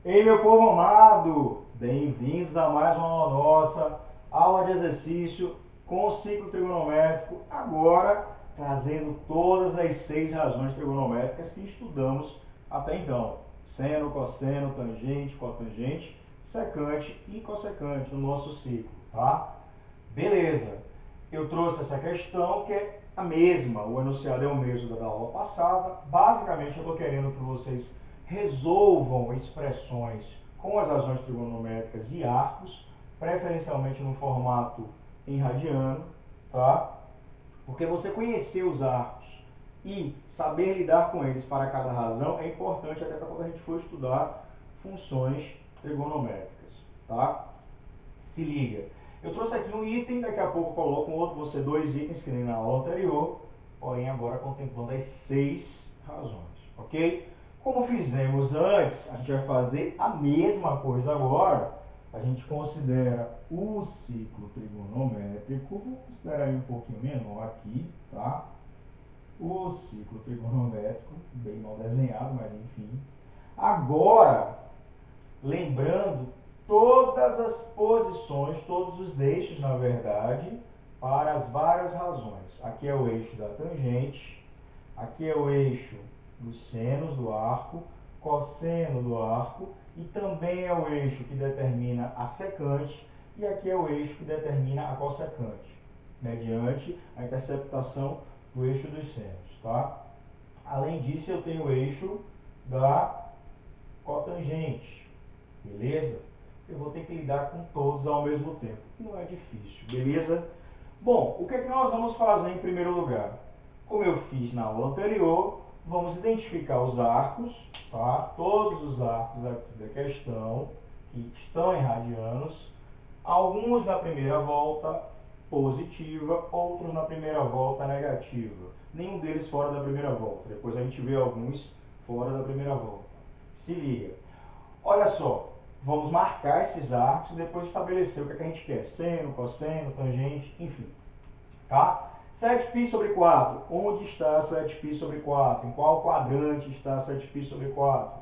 Ei, meu povo amado, bem-vindos a mais uma aula nossa, aula de exercício com o ciclo trigonométrico, agora trazendo todas as 6 razões trigonométricas que estudamos até então. Seno, cosseno, tangente, cotangente, secante e cossecante no nosso ciclo, tá? Beleza, eu trouxe essa questão que é a mesma, o enunciado é o mesmo da aula passada. Basicamente eu estou querendo que vocês resolvam expressões com as razões trigonométricas e arcos, preferencialmente no formato em radiano, tá? Porque você conhecer os arcos e saber lidar com eles para cada razão é importante até para quando a gente for estudar funções trigonométricas, tá? Se liga. Eu trouxe aqui um item, daqui a pouco eu coloco um outro, vão ser 2 itens que nem na aula anterior, porém agora contemplando as 6 razões, ok? Como fizemos antes, a gente vai fazer a mesma coisa agora. A gente considera o ciclo trigonométrico, vou considerar ele um pouquinho menor aqui, tá? O ciclo trigonométrico, bem mal desenhado, mas enfim. Agora, lembrando todas as posições, todos os eixos, na verdade, para as várias razões. Aqui é o eixo da tangente, aqui é o eixo dos senos do arco, cosseno do arco, e também é o eixo que determina a secante, e aqui é o eixo que determina a cossecante, mediante a interceptação do eixo dos senos, tá? Além disso, eu tenho o eixo da cotangente, beleza? Eu vou ter que lidar com todos ao mesmo tempo. Não é difícil, beleza? Bom, o que é que nós vamos fazer em primeiro lugar? Como eu fiz na aula anterior, vamos identificar os arcos, tá? Todos os arcos aqui da questão, que estão em radianos. Alguns na primeira volta positiva, outros na primeira volta negativa. Nenhum deles fora da primeira volta. Depois a gente vê alguns fora da primeira volta. Se liga. Olha só, vamos marcar esses arcos e depois estabelecer o que a gente quer. Seno, cosseno, tangente, enfim. Tá? 7π sobre 4. Onde está 7π sobre 4? Em qual quadrante está 7π sobre 4?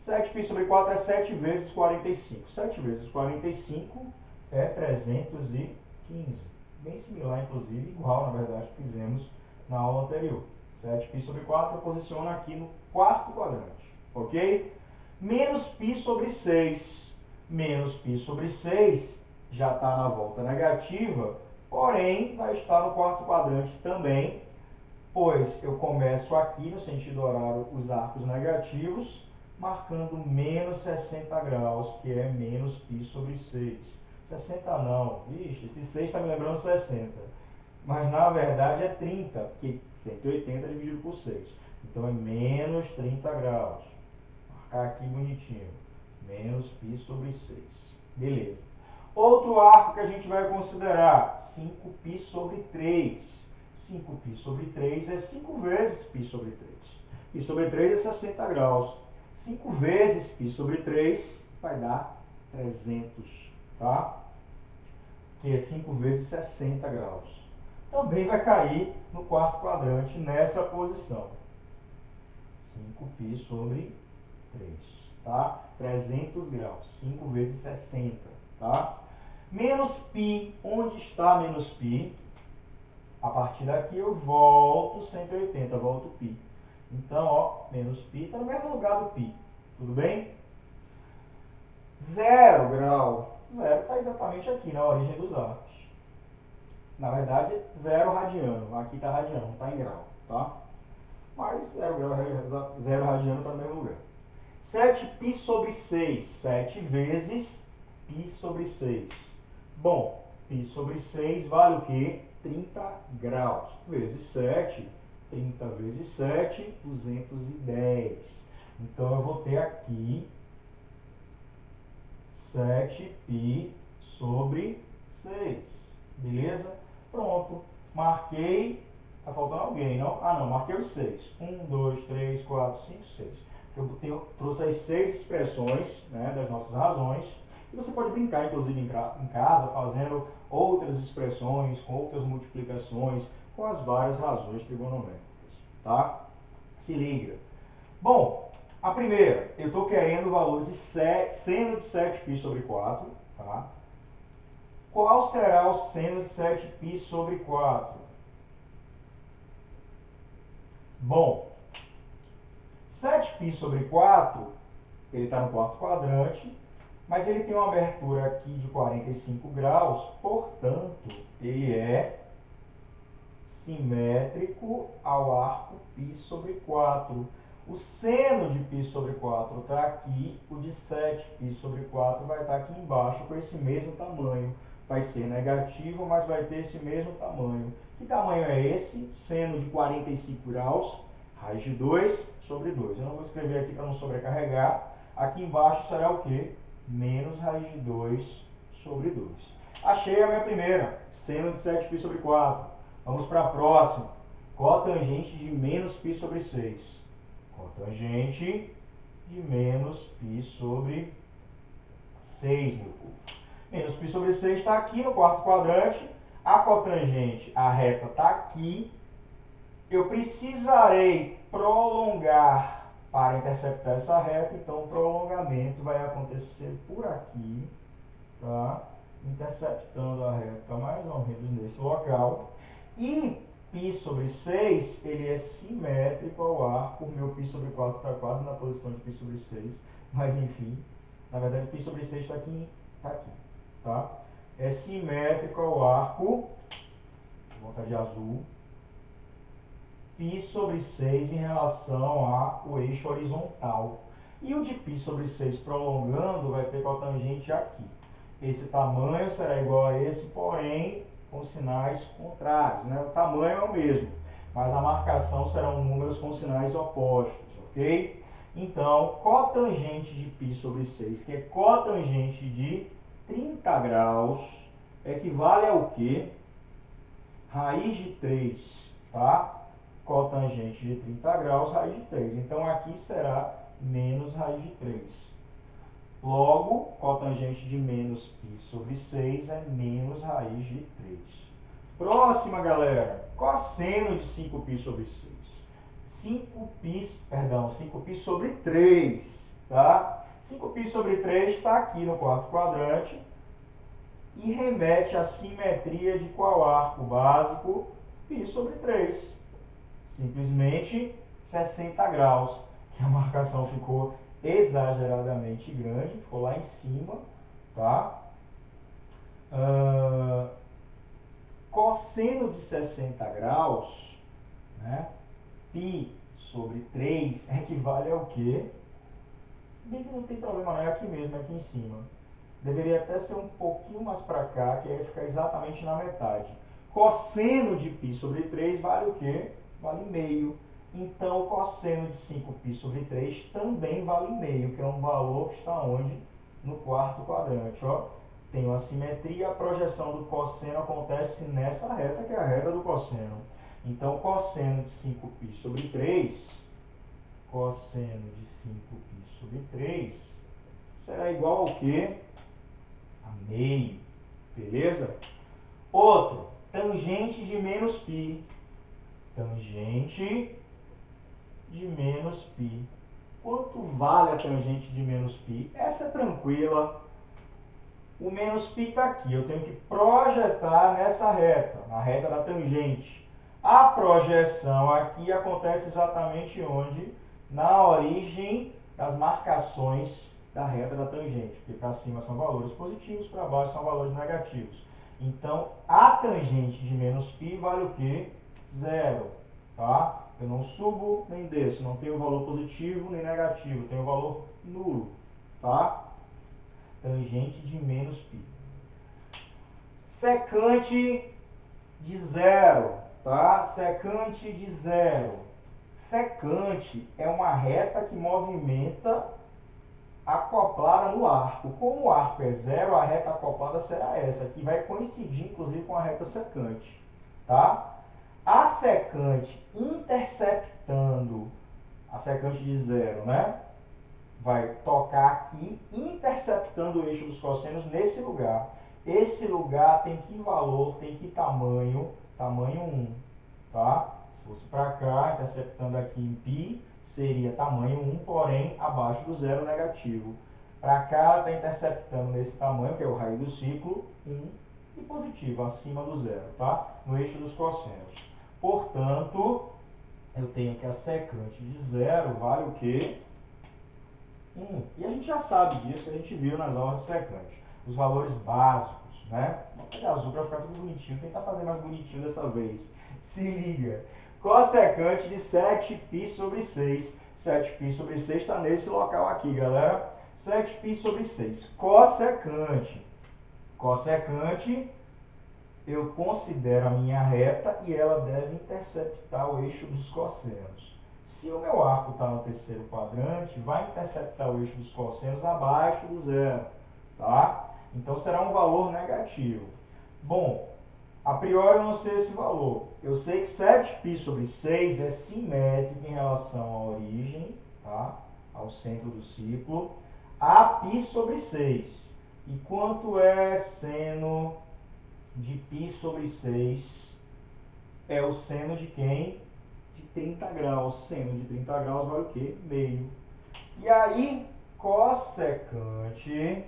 7π sobre 4 é 7 vezes 45. 7 vezes 45 é 315. Bem similar, inclusive, igual, na verdade, que fizemos na aula anterior. 7π sobre 4 eu posiciono aqui no quarto quadrante. Ok? Menos π sobre 6. Menos π sobre 6 já está na volta negativa, porém vai estar no quarto quadrante também, pois eu começo aqui no sentido horário os arcos negativos, marcando menos 60 graus, que é menos π sobre 6. 60 não, ixi, esse 6 está me lembrando 60, mas na verdade é 30, porque 180 dividido por 6. Então é menos 30 graus. Marcar aqui bonitinho. Menos π sobre 6. Beleza. Outro arco que a gente vai considerar, 5π sobre 3. 5π sobre 3 é 5 vezes π sobre 3. π sobre 3 é 60 graus. 5 vezes π sobre 3 vai dar 300, tá? Que é 5 vezes 60 graus. Também vai cair no quarto quadrante nessa posição. 5π sobre 3, tá? 300 graus. 5 vezes 60, tá? Menos π, onde está menos π? A partir daqui eu volto 180, volto π. Então, ó, menos π está no mesmo lugar do π. Tudo bem? 0 grau. 0 está exatamente aqui na origem dos arcos. Na verdade, 0 radiano. Aqui está radiano, não está em grau, tá? Mas 0 grau, 0 radiano está no mesmo lugar. 7π sobre 6. 7 vezes π sobre 6. Bom, π sobre 6 vale o quê? 30 graus. Vezes 7. 30 vezes 7, 210. Então, eu vou ter aqui 7π sobre 6. Beleza? Pronto. Marquei. Tá faltando alguém, não? Ah, não. Marquei os 6. 1, 2, 3, 4, 5, 6. Eu trouxe as 6 expressões, né, das nossas razões. E você pode brincar, inclusive, em casa, fazendo outras expressões, com outras multiplicações, com as várias razões trigonométricas. Tá? Se liga. Bom, A primeira, eu estou querendo o valor de seno de 7π sobre 4, tá? Qual será o seno de 7π sobre 4? Bom, 7π sobre 4, ele está no quarto quadrante, mas ele tem uma abertura aqui de 45 graus, portanto, ele é simétrico ao arco π sobre 4. O seno de π sobre 4 está aqui, o de 7π sobre 4 vai estar aqui embaixo com esse mesmo tamanho. Vai ser negativo, mas vai ter esse mesmo tamanho. Que tamanho é esse? Seno de 45 graus, raiz de 2 sobre 2. Eu não vou escrever aqui para não sobrecarregar. Aqui embaixo será o quê? Menos raiz de 2 sobre 2. Achei a minha primeira, seno de 7π sobre 4. Vamos para a próxima. Cotangente de menos π sobre 6. Cotangente de menos π sobre 6, meu povo. Menos π sobre 6 está aqui no quarto quadrante. A cotangente, a reta está aqui. Eu precisarei prolongar para interceptar essa reta. Então, o prolongamento vai acontecer por aqui, tá? Interceptando a reta mais ou menos nesse local. E π sobre 6, ele é simétrico ao arco. O meu π sobre 4 está quase na posição de π sobre 6. Mas, enfim, na verdade, π sobre 6 está aqui, tá? É simétrico ao arco, vou botar de azul, π sobre 6 em relação ao eixo horizontal. E o de π sobre 6 prolongando vai ter cotangente aqui. Esse tamanho será igual a esse, porém com sinais contrários, né? O tamanho é o mesmo, mas a marcação serão números com sinais opostos, ok? Então, cotangente de π sobre 6, que é cotangente de 30 graus, equivale ao quê? Raiz de 3, tá? Cotangente de 30 graus, raiz de 3. Então, aqui será menos raiz de 3. Logo, cotangente de menos π sobre 6 é menos raiz de 3. Próxima, galera. Cosseno de 5π sobre 6. 5π sobre 3, tá? 5π sobre 3 está aqui no quarto quadrante e remete à simetria de qual arco básico? π sobre 3. Simplesmente 60 graus, que a marcação ficou exageradamente grande, ficou lá em cima, tá? Cosseno de 60 graus, né? π sobre 3 equivale ao quê? Se bem que não tem problema, não é aqui mesmo, é aqui em cima. Deveria até ser um pouquinho mais para cá, que aí ia ficar exatamente na metade. Cosseno de π sobre 3 vale o quê? Vale meio. Então, o cosseno de 5π sobre 3 também vale meio, que é um valor que está onde? No quarto quadrante. Ó. Tem uma simetria, a projeção do cosseno acontece nessa reta, que é a reta do cosseno. Então, cosseno de 5π sobre 3, cosseno de 5π sobre 3, será igual ao quê? A meio. Beleza? Outro, tangente de menos π. Tangente de menos π. Quanto vale a tangente de menos π? Essa é tranquila. O menos π está aqui. Eu tenho que projetar nessa reta, na reta da tangente. A projeção aqui acontece exatamente onde? Na origem das marcações da reta da tangente. Porque para cima são valores positivos, para baixo são valores negativos. Então, a tangente de menos π vale o quê? Zero. Tá? Eu não subo nem desço, não tenho valor positivo nem negativo, tenho valor nulo. Tá? Tangente de menos π. Secante de zero. Tá? Secante de zero. Secante é uma reta que movimenta acoplada no arco. Como o arco é zero, a reta acoplada será essa, que vai coincidir inclusive com a reta secante. Tá? A secante interceptando, a secante de zero, né? Vai tocar aqui, interceptando o eixo dos cossenos nesse lugar. Esse lugar tem que valor, tem que tamanho? Tamanho 1, tá? Se fosse para cá, interceptando aqui em π, seria tamanho 1, porém abaixo do zero negativo. Para cá está interceptando nesse tamanho, que é o raio do ciclo, 1 e positivo, acima do zero, tá? No eixo dos cossenos. Portanto, eu tenho que a secante de zero vale o quê? 1. E a gente já sabe disso, que a gente viu nas aulas de secante. Os valores básicos, né? Vou pegar azul para ficar tudo bonitinho. Tentar fazer mais bonitinho dessa vez. Se liga. Cossecante de 7π sobre 6. 7π sobre 6 está nesse local aqui, galera. 7π sobre 6. Cossecante. Cossecante, eu considero a minha reta e ela deve interceptar o eixo dos cossenos. Se o meu arco está no terceiro quadrante, vai interceptar o eixo dos cossenos abaixo do zero, tá? Então será um valor negativo. Bom, a priori eu não sei esse valor. Eu sei que 7π sobre 6 é simétrico em relação à origem, tá? Ao centro do ciclo, a π sobre 6. E quanto é seno de π sobre 6? É o seno de quem? De 30 graus. Seno de 30 graus vale o quê? Meio. E aí, cossecante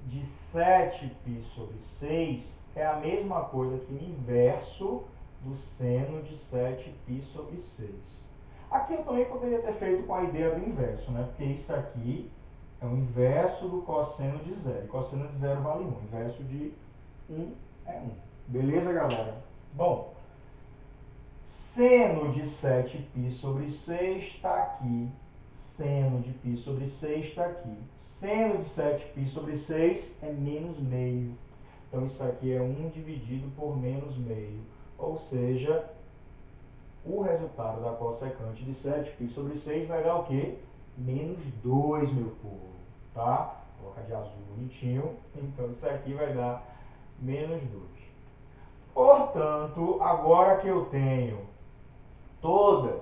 de 7π sobre 6 é a mesma coisa que o inverso do seno de 7π sobre 6. Aqui eu também poderia ter feito com a ideia do inverso, né? Porque isso aqui é o inverso do cosseno de zero. E cosseno de zero vale 1. O inverso de 1 é 1. Beleza, galera? Bom, seno de 7π sobre 6 está aqui. Seno de π sobre 6 está aqui. Seno de 7π sobre 6 é menos meio. Então, isso aqui é 1 dividido por menos meio. Ou seja, o resultado da cossecante de 7π sobre 6 vai dar o quê? Menos 2, meu povo. Tá? Vou colocar de azul bonitinho. Então, isso aqui vai dar menos 2. Portanto, agora que eu tenho todas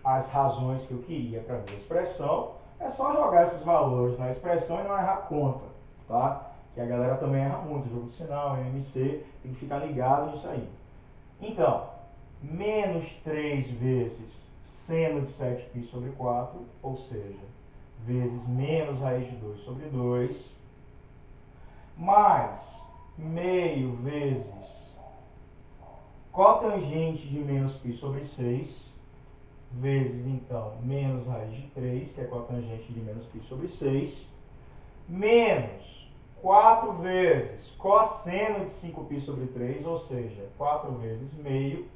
as razões que eu queria para a minha expressão, é só jogar esses valores na expressão e não errar conta, tá? Que a galera também erra muito, jogo de sinal, MMC, tem que ficar ligado nisso aí. Então, menos 3 vezes seno de 7π sobre 4, ou seja, vezes menos raiz de 2 sobre 2, mais meio vezes cotangente de menos π sobre 6, vezes, então, menos raiz de 3, que é cotangente de menos π sobre 6, menos 4 vezes cosseno de 5π sobre 3, ou seja, 4 vezes meio,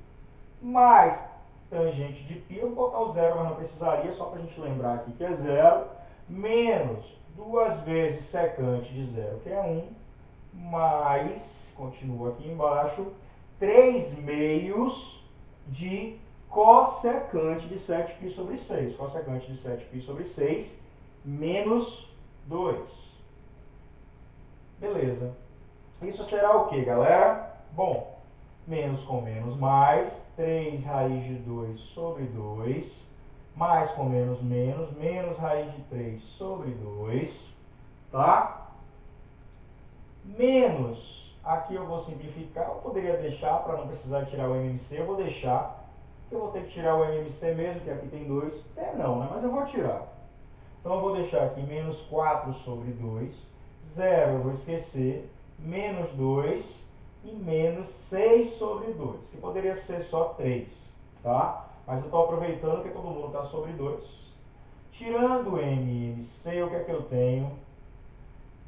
mais tangente de π, eu vou botar o zero, mas não precisaria, só para a gente lembrar aqui que é zero, menos 2 vezes secante de zero, que é 1, mais, continua aqui embaixo, 3 meios de cossecante de 7π sobre 6. Cossecante de 7π sobre 6 menos 2. Beleza. Isso será o que, galera? Bom, menos com menos mais, 3 raiz de 2 sobre 2, mais com menos menos, menos raiz de 3 sobre 2, tá? Menos, aqui eu vou simplificar, eu poderia deixar, para não precisar tirar o MMC, eu vou deixar, eu vou ter que tirar o MMC mesmo, que aqui tem 2, até não, né? Mas eu vou tirar. Então eu vou deixar aqui menos 4 sobre 2, 0 eu vou esquecer, menos 2 e menos 6 sobre 2, que poderia ser só 3, tá? Mas eu estou aproveitando que todo mundo está sobre 2. Tirando o MMC, o que é que eu tenho?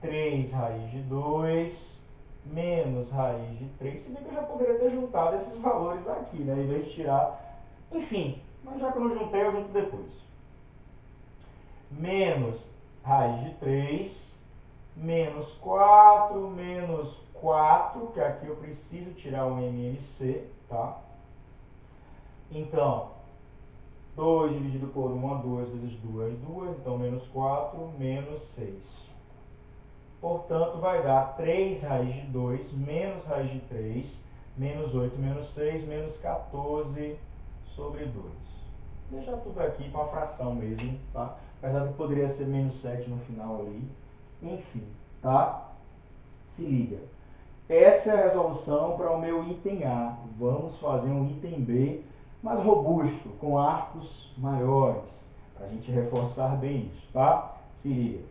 3 raiz de 2 menos raiz de 3, se bem que eu já poderia ter juntado esses valores aqui, né? Em vez de tirar, enfim, mas já que eu não juntei, eu junto depois. Menos raiz de 3, menos 4, menos 4, que aqui eu preciso tirar o MMC, tá? Então, 2 dividido por 1, 2 vezes 2, 2, então menos 4, menos 6. Portanto, vai dar 3 raiz de 2, menos raiz de 3, menos 8, menos 6, menos 14 sobre 2. Vou deixar tudo aqui com a fração mesmo, tá? Apesar que poderia ser menos 7 no final ali. Enfim, tá? Se liga. Essa é a resolução para o meu item A. Vamos fazer um item B mais robusto, com arcos maiores. Para a gente reforçar bem isso, tá? Se liga.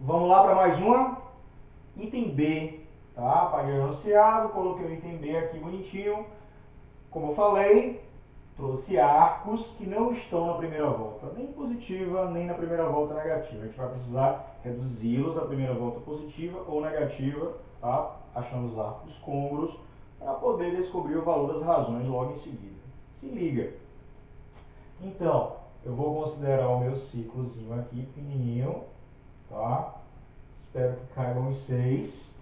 Vamos lá para mais uma. Item B, tá? Apaguei o enunciado, coloquei o item B aqui bonitinho. Como eu falei, trouxe arcos que não estão na primeira volta, nem positiva, nem na primeira volta negativa. A gente vai precisar reduzi-los à primeira volta positiva ou negativa, tá? Achando os arcos côngruos, para poder descobrir o valor das razões logo em seguida. Se liga. Então, eu vou considerar o meu ciclozinho aqui, pequenininho, tá? Espero que caibam os 6.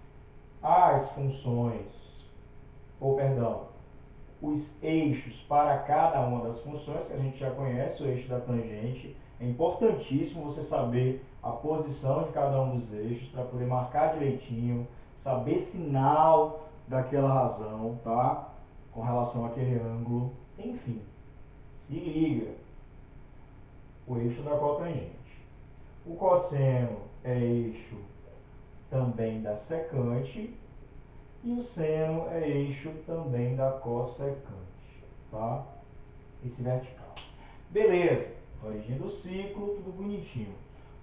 As funções, ou perdão, os eixos para cada uma das funções, que a gente já conhece, o eixo da tangente. É importantíssimo você saber a posição de cada um dos eixos para poder marcar direitinho, saber sinal daquela razão, tá? Com relação àquele ângulo, enfim. Se liga. O eixo da cotangente. O cosseno é eixo também da secante e o seno é eixo também da cossecante, tá? Esse vertical. Beleza, origem do ciclo, tudo bonitinho.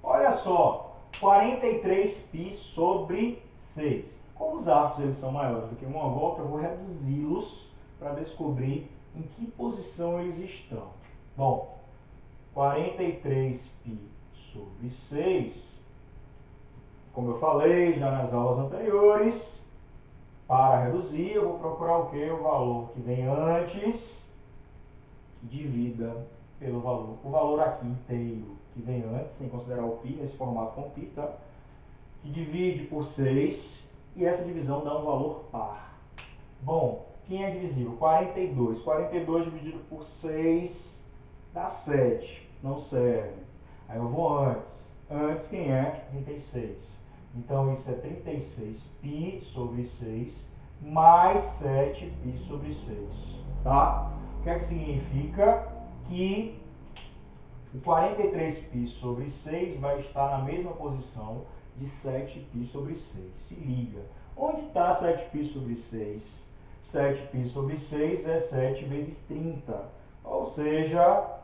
Olha só, 43π sobre 6. Como os arcos eles são maiores do que uma volta, eu vou reduzi-los para descobrir em que posição eles estão. Bom, 43π sobre 6, como eu falei já nas aulas anteriores, para reduzir eu vou procurar o que? O valor que vem antes, que divida pelo valor, o valor aqui inteiro que vem antes, sem considerar o π, nesse formato com π, tá? Que divide por 6 e essa divisão dá um valor par. Bom, quem é divisível? 42. 42 dividido por 6 dá 7. Não serve. Aí eu vou antes. Antes quem é? 36. Então isso é 36π sobre 6 mais 7π sobre 6. Tá? O que é que significa? Que o 43π sobre 6 vai estar na mesma posição de 7π sobre 6. Se liga. Onde está 7π sobre 6? 7π sobre 6 é 7 vezes 30, ou seja,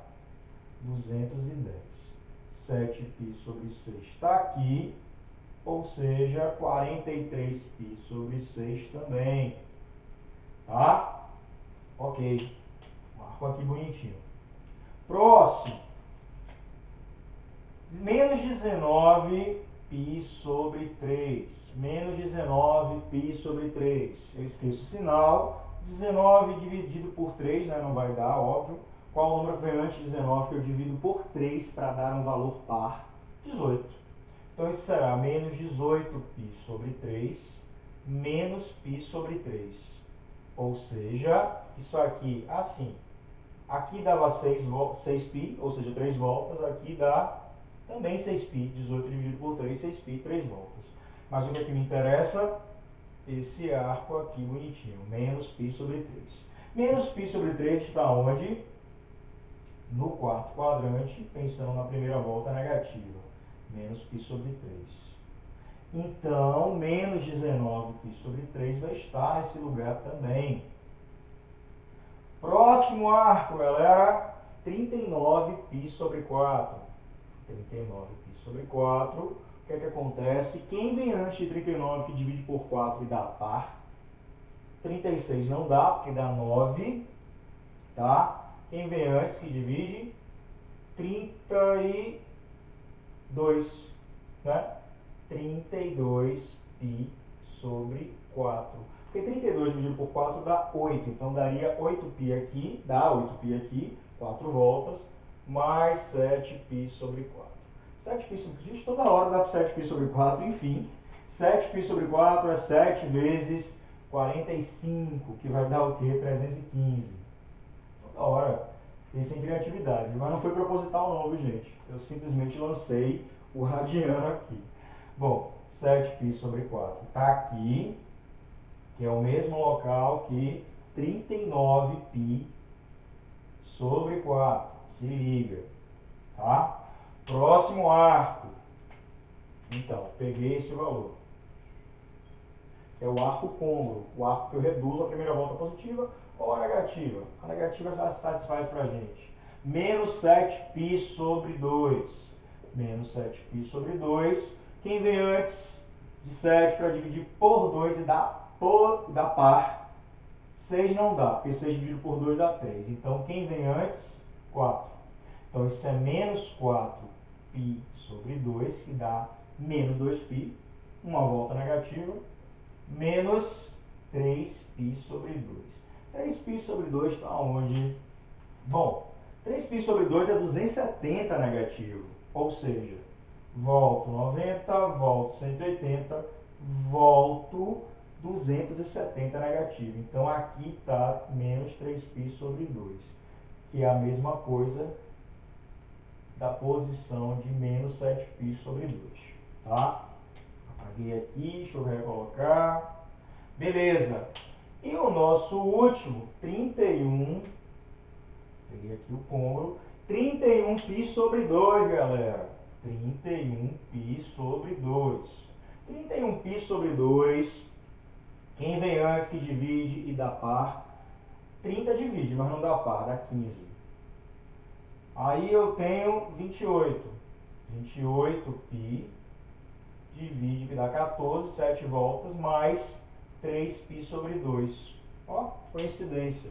210. 7π sobre 6 está aqui, ou seja, 43π sobre 6 também. Tá? Ok. Marco aqui bonitinho. Próximo. Menos 19π sobre 3. Menos 19π sobre 3. Eu esqueço o sinal. 19 dividido por 3, né? Não vai dar, óbvio. Qual o número que vem antes de 19 que eu divido por 3 para dar um valor par? 18. Então isso será menos 18π sobre 3 menos π sobre 3. Ou seja, isso aqui, assim. Aqui dava 6π, ou seja, 3 voltas. Aqui dá também 6π, 18 dividido por 3, 6π, 3 voltas. Mas o que aqui me interessa? Esse arco aqui bonitinho, menos π sobre 3. Menos π sobre 3 está onde? No quarto quadrante, pensando na primeira volta negativa. Menos π sobre 3. Então, menos 19π sobre 3 vai estar nesse lugar também. Próximo arco, galera, 39π sobre 4. 39π sobre 4. O que é que acontece? Quem vem antes de 39 que divide por 4 e dá par? 36 não dá, porque dá 9. Tá? Quem vem antes que divide? 32. Né? 32π sobre 4. Porque 32 dividido por 4 dá 8. Então daria 8π aqui, dá 8π aqui, 4 voltas, mais 7π sobre 4. 7π sobre 4, toda hora dá 7π sobre 4, enfim. 7π sobre 4 é 7 vezes 45, que vai dar o quê? 315. Toda hora. Fiquei sem criatividade, mas não foi proposital não, viu gente? Eu simplesmente lancei o radiano aqui. Bom, 7π sobre 4 está aqui, que é o mesmo local que 39π sobre 4. Se liga, tá? Próximo arco. Então, peguei esse valor. É o arco côngruo, o arco que eu reduzo a primeira volta positiva ou a negativa. A negativa satisfaz pra gente. Menos 7π sobre 2. Menos 7π sobre 2. Quem vem antes de 7 para dividir por 2 e dar par? 6 não dá, porque 6 dividido por 2 dá 3. Então, quem vem antes? 4. Então, isso é menos 4π sobre 2, que dá menos 2π, uma volta negativa, menos 3π sobre 2. 3π sobre 2 está onde? Bom, 3π sobre 2 é 270 negativo, ou seja, volto 90, volto 180, volto 270 negativo. Então, aqui está menos 3π sobre 2, que é a mesma coisa da posição de menos 7π sobre 2. Tá? Apaguei aqui, deixa eu recolocar. Beleza. E o nosso último, 31, peguei aqui o cômodo, 31π sobre 2, galera. 31π sobre 2. 31π sobre 2, quem vem antes que divide e dá par? 30 divide, mas não dá par, dá 15. Aí eu tenho 28. 28π divide, que dá 14, 7 voltas, mais 3π sobre 2. Ó, coincidência.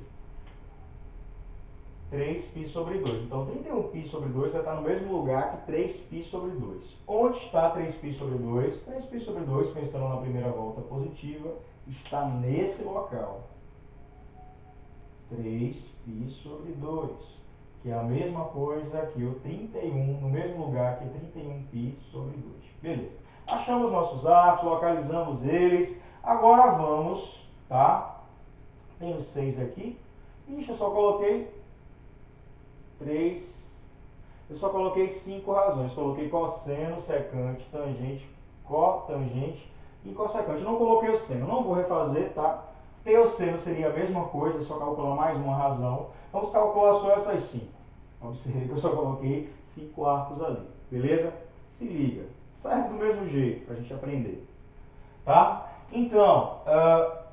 3π sobre 2. Então, 31π sobre 2 vai estar no mesmo lugar que 3π sobre 2. Onde está 3π sobre 2? 3π sobre 2, pensando na primeira volta positiva, está nesse local. 3π sobre 2, que é a mesma coisa que o 31, no mesmo lugar que 31π sobre 2. Beleza. Achamos nossos arcos, localizamos eles. Agora vamos, tá? Tenho 6 aqui. Ixi, eu só coloquei 5 razões. Coloquei cosseno, secante, tangente, cotangente e cossecante. Não coloquei o seno. Não vou refazer, tá? Ter o seno seria a mesma coisa, só calcular mais uma razão. Vamos calcular só essas 5. Observe que eu só coloquei 5 arcos ali. Beleza? Se liga. Serve do mesmo jeito para a gente aprender. Tá? Então,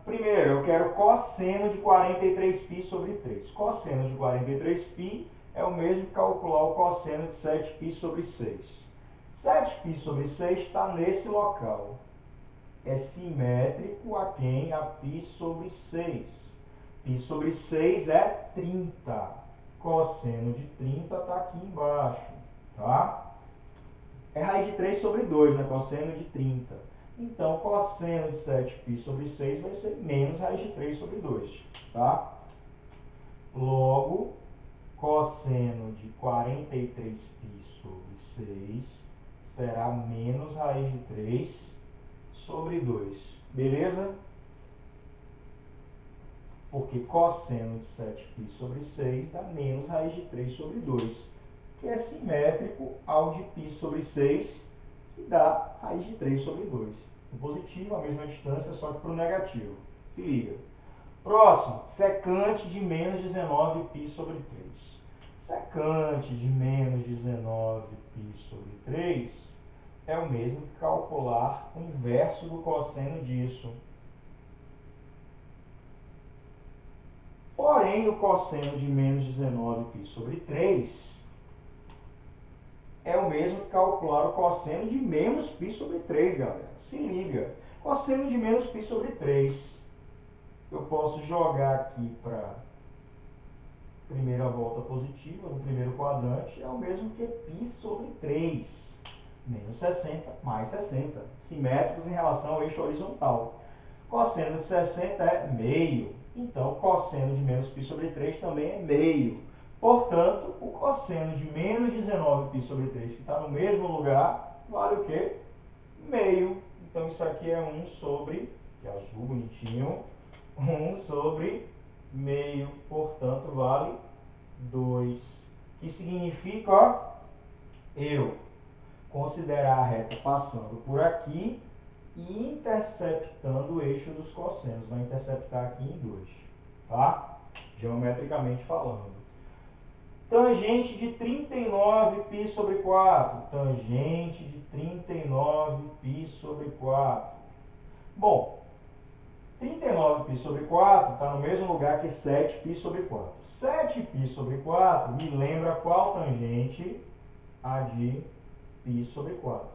primeiro eu quero cosseno de 43π sobre 3. Cosseno de 43π é o mesmo que calcular o cosseno de 7π sobre 6. 7π sobre 6 está nesse local. É simétrico a quem? A π sobre 6. Π sobre 6 é 30. Cosseno de 30 está aqui embaixo. Tá? É raiz de 3 sobre 2, né? Cosseno de 30. Então, cosseno de 7π sobre 6 vai ser menos raiz de 3 sobre 2. Tá? Logo, cosseno de 43π sobre 6 será menos raiz de 3 sobre 2. Beleza? Porque cosseno de 7π sobre 6 dá menos raiz de 3 sobre 2, que é simétrico ao de π sobre 6, que dá raiz de 3 sobre 2. O positivo, a mesma distância, só que para o negativo. Se liga. Próximo, secante de menos 19π sobre 3. Secante de menos 19π sobre 3 é o mesmo que calcular o inverso do cosseno disso. Porém, o cosseno de menos 19π sobre 3 é o mesmo que calcular o cosseno de menos π sobre 3, galera. Se liga. Cosseno de menos π sobre 3. Eu posso jogar aqui para primeira volta positiva, no primeiro quadrante, é o mesmo que π sobre 3. Menos 60 mais 60. Simétricos em relação ao eixo horizontal. Cosseno de 60 é meio. Então, cosseno de menos π sobre 3 também é meio. Portanto, o cosseno de menos 19π sobre 3, que está no mesmo lugar, vale o quê? Meio. Então, isso aqui é 1 sobre, que é azul, bonitinho, 1 sobre meio. Portanto, vale 2. Que significa, ó, eu considerar a reta passando por aqui e interceptando o eixo dos cossenos. Vai interceptar aqui em 2, tá? Geometricamente falando. Tangente de 39π sobre 4. Tangente de 39π sobre 4. Bom, 39π sobre 4 está no mesmo lugar que 7π sobre 4. 7π sobre 4 me lembra qual tangente? A de π sobre 4.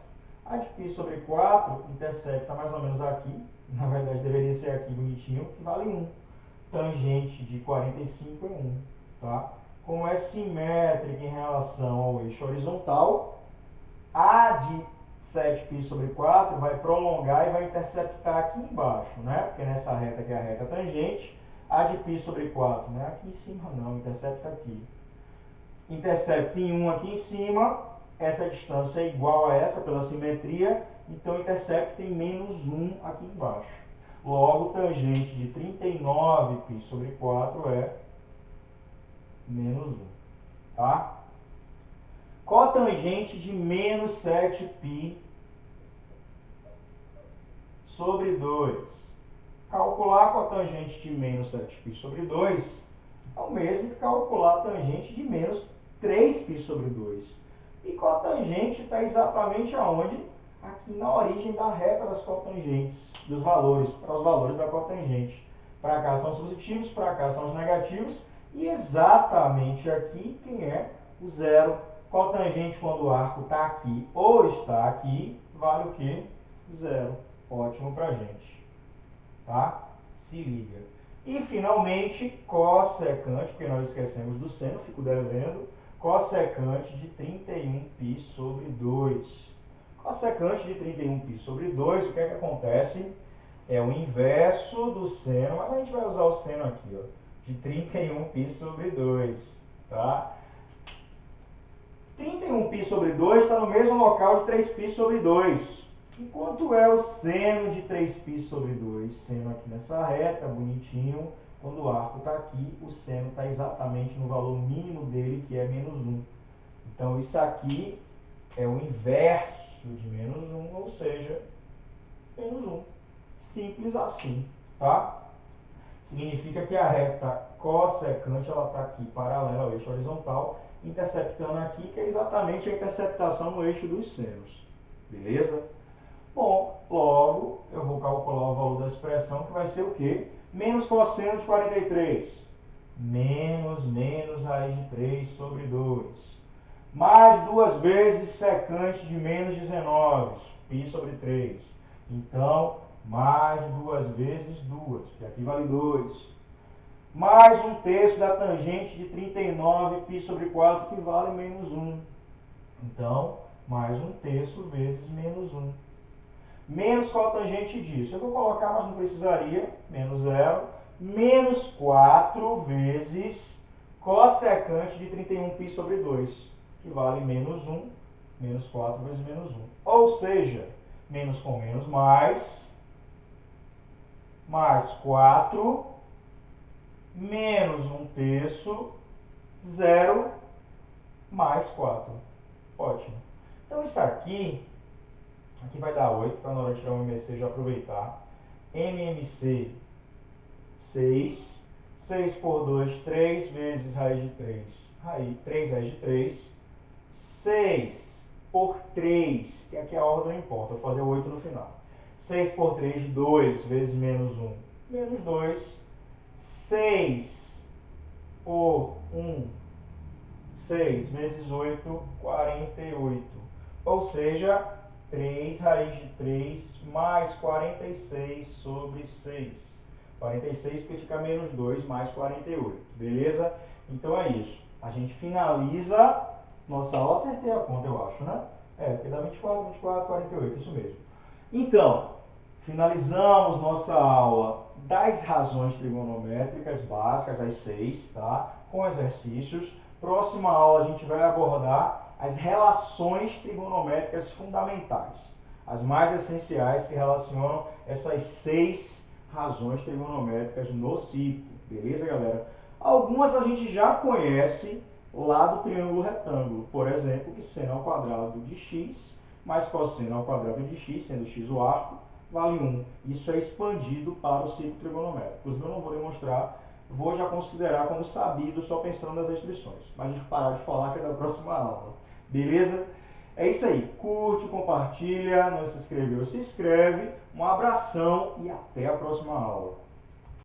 A de π sobre 4 intercepta mais ou menos aqui. Na verdade, deveria ser aqui bonitinho, que vale 1. Tangente de 45 é 1. Tá? Como é simétrica em relação ao eixo horizontal, a de 7π sobre 4 vai prolongar e vai interceptar aqui embaixo, né? Porque nessa reta aqui é a reta tangente, a de π sobre 4, né? Aqui em cima não, intercepta aqui. Intercepta em 1 aqui em cima, essa distância é igual a essa pela simetria, então intercepta em menos 1 aqui embaixo. Logo, tangente de 39π sobre 4 é menos 1, tá? Cotangente de menos 7π sobre 2. Calcular a cotangente de menos 7π sobre 2 é o mesmo que calcular a tangente de menos 3π sobre 2. E cotangente está exatamente aonde? Aqui na origem da reta das cotangentes, dos valores, para os valores da cotangente. Para cá são os positivos, para cá são os negativos, e exatamente aqui quem é o zero. Cotangente quando o arco está aqui ou está aqui, vale o quê? Zero. Ótimo para a gente. Tá? Se liga. E finalmente, cossecante, porque nós esquecemos do seno, fico devendo, cossecante de 31π sobre 2. Cossecante de 31π sobre 2, o que é que acontece? É o inverso do seno, mas a gente vai usar o seno aqui, ó, de 31π sobre 2. Tá? 31π sobre 2 está no mesmo local de 3π sobre 2. E quanto é o seno de 3π sobre 2? Seno aqui nessa reta, bonitinho. Quando o arco está aqui, o seno está exatamente no valor mínimo dele, que é menos 1. Então, isso aqui é o inverso de menos 1, ou seja, menos 1. Simples assim, tá? Significa que a reta cossecante está aqui paralela ao eixo horizontal, interceptando aqui, que é exatamente a interceptação no eixo dos senos. Beleza? Bom, logo eu vou calcular o valor da expressão, que vai ser o quê? Menos cosseno de 43. Menos raiz de 3 sobre 2. Mais 2 vezes secante de menos 19, π sobre 3. Então, mais 2 vezes 2, que aqui vale 2. Mais 1/3 da tangente de 39π sobre 4, que vale menos 1. Então, mais 1/3 vezes menos 1. Menos cotangente disso. Eu vou colocar, mas não precisaria. Menos 0. Menos 4 vezes cossecante de 31π sobre 2, que vale menos 1. Menos 4 vezes menos 1. Ou seja, menos com menos mais 4, menos 1/3, 0, mais 4. Ótimo. Então, isso aqui vai dar 8, para na hora de tirar o MMC já aproveitar. MMC, 6. 6 por 2, 3 vezes raiz de 3. 3 raiz de 3. 6 por 3, que aqui a ordem não importa, vou fazer o 8 no final. 6 por 3, 2 vezes menos 1, menos 2. 6 por 1, 6 vezes 8, 48. Ou seja, 3 raiz de 3 mais 46 sobre 6. 46 porque fica menos 2 mais 48. Beleza? Então é isso. A gente finaliza nossa aula. Acertei a conta, eu acho, né? Porque dá 24, 48, isso mesmo. Então, finalizamos nossa aula das razões trigonométricas básicas, as 6, tá? Com exercícios. Próxima aula a gente vai abordar as relações trigonométricas fundamentais, as mais essenciais que relacionam essas 6 razões trigonométricas no ciclo. Beleza, galera? Algumas a gente já conhece lá do triângulo retângulo. Por exemplo, que seno ao quadrado de x mais cosseno ao quadrado de x, sendo x o arco, vale 1. Isso é expandido para o ciclo trigonométrico. Inclusive, eu não vou demonstrar, vou já considerar como sabido só pensando nas restrições. Mas deixa eu parar de falar que é da próxima aula. Beleza? É isso aí, curte, compartilha, não se inscreveu, se inscreve, um abração e até a próxima aula.